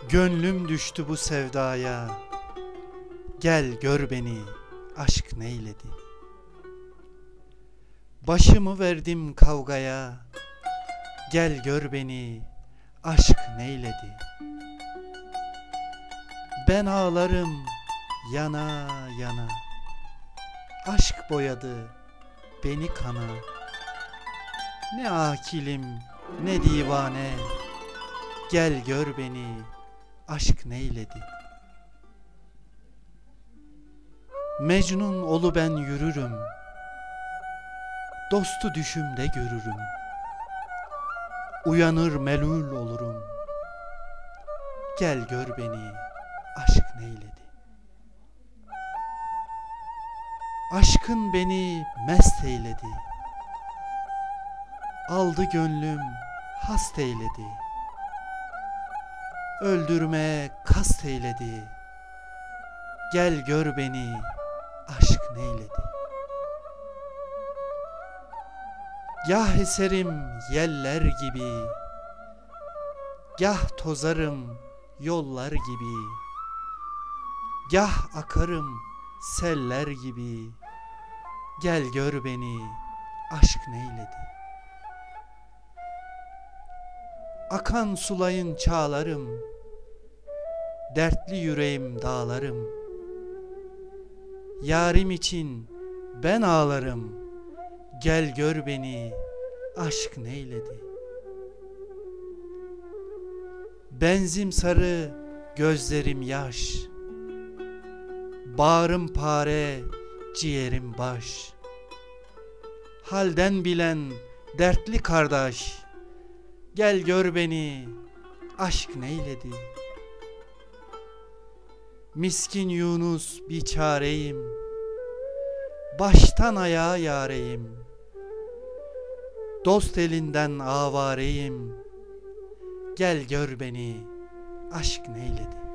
Gönlüm düştü bu sevdaya, gel gör beni, aşk neyledi. Başımı verdim kavgaya, gel gör beni, aşk neyledi. Ben ağlarım yana yana, aşk boyadı beni kana. Ne akilim ne divane, gel gör beni, aşk neyledi. Mecnun olu ben yürürüm, dostu düşümde görürüm. Uyanır melul olurum, gel gör beni, aşk neyledi. Aşkın beni mest eyledi, aldı gönlüm hast eyledi. Öldürmeye kast eyledi, gel gör beni, aşk neyledi. Gah eserim yeller gibi, gah tozarım yollar gibi, gah akarım seller gibi, gel gör beni, aşk neyledi. Akan sulayın çağlarım, dertli yüreğim dağlarım. Yarim için ben ağlarım, gel gör beni, aşk neyledi. Benzim sarı, gözlerim yaş, bağrım pare, ciğerim baş. Halden bilen dertli kardeş, gel gör beni, aşk neyledi. Miskin Yunus biçareyim, baştan ayağa yareyim. Dost elinden avareyim, gel gör beni, aşk neyledi.